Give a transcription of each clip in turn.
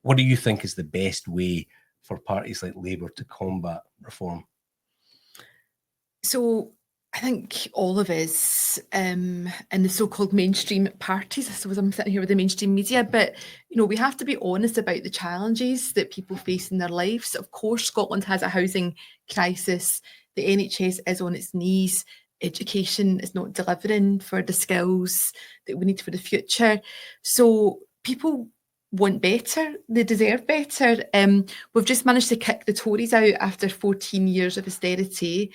What do you think is the best way for parties like Labour to combat reform? So I think all of us in the so-called mainstream parties, I suppose I'm sitting here with the mainstream media, but we have to be honest about the challenges that people face in their lives. Of course, Scotland has a housing crisis. The NHS is on its knees. Education is not delivering for the skills that we need for the future. So people want better. They deserve better. We've just managed to kick the Tories out after 14 years of austerity.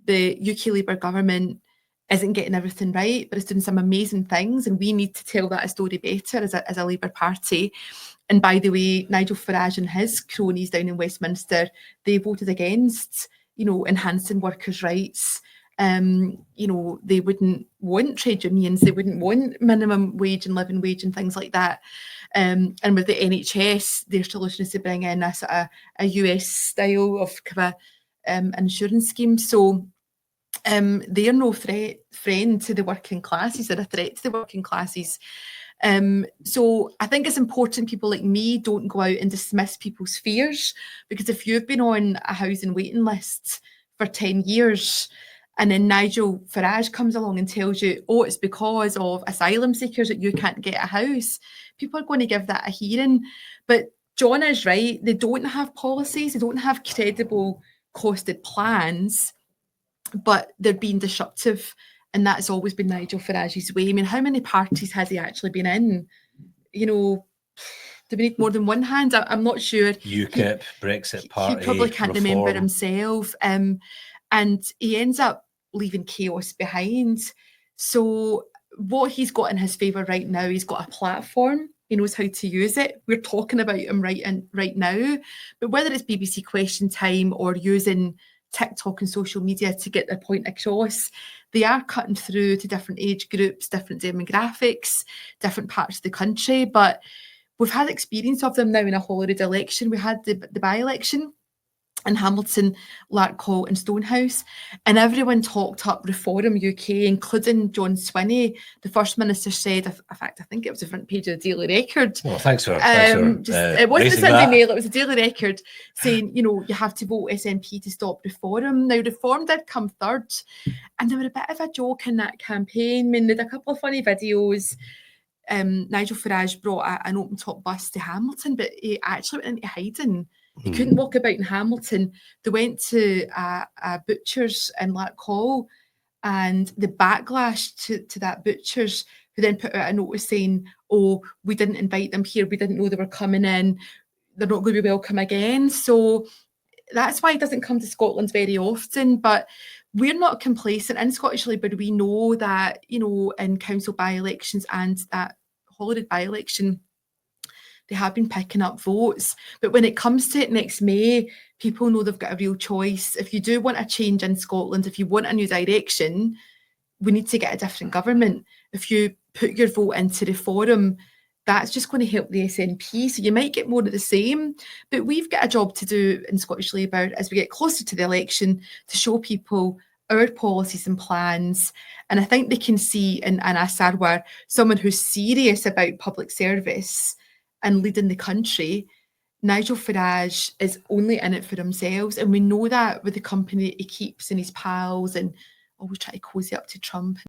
The UK Labour government isn't getting everything right, but it's doing some amazing things, and we need to tell that story better as a Labour Party. And by the way, Nigel Farage and his cronies down in Westminster, they voted against, enhancing workers' rights. They wouldn't want trade unions, they wouldn't want minimum wage and living wage and things like that. And with the NHS, their solution is to bring in a US style of kind of insurance scheme. So they're no friend to the working classes. They're a threat to the working classes. So I think it's important people like me don't go out and dismiss people's fears, because if you've been on a housing waiting list for 10 years and then Nigel Farage comes along and tells you, oh, it's because of asylum seekers that you can't get a house, people are going to give that a hearing. But John is right. They don't have policies. They don't have credible costed plans, but they're being disruptive. And that's always been Nigel Farage's way. I mean, how many parties has he actually been in? Do we need more than one hand? I'm not sure. UKIP, Brexit Party, he probably can't reform. remember himself. And he ends up leaving chaos behind. So what he's got in his favour right now, he's got a platform. He knows how to use it. We're talking about him right now. But whether it's BBC Question Time or using TikTok and social media to get their point across, they are cutting through to different age groups, different demographics, different parts of the country. But we've had experience of them now in a Holyrood election. We had the by-election in Hamilton, Larkhall and Stonehouse, and everyone talked up Reform UK, including John Swinney. The First Minister said, in fact, I think it was the front page of the Daily Record. Well, thanks for it wasn't the Sunday Mail, it was the Daily Record, saying, you have to vote SNP to stop Reform. Now, Reform did come third, and they were a bit of a joke in that campaign. I mean, they had a couple of funny videos. Nigel Farage brought an open-top bus to Hamilton, but he actually went into hiding. He couldn't walk about in Hamilton. They went to a butcher's in Larkhall, and the backlash to that butcher's, who then put out a notice saying, oh, we didn't invite them here, we didn't know they were coming in, they're not going to be welcome again. So that's why he doesn't come to Scotland very often. But we're not complacent. In Scottish Labour, we know that, in council by-elections and that Holyrood by-election, they have been picking up votes. But when it comes to it next May, people know they've got a real choice. If you do want a change in Scotland, if you want a new direction, we need to get a different government. If you put your vote into Reform, that's just going to help the SNP. So you might get more of the same. But we've got a job to do in Scottish Labour as we get closer to the election to show people our policies and plans. And I think they can see in Anna Sarwar someone who's serious about public service and leading the country. Nigel Farage is only in it for themselves, and we know that with the company he keeps and his pals, and always try to cozy up to Trump.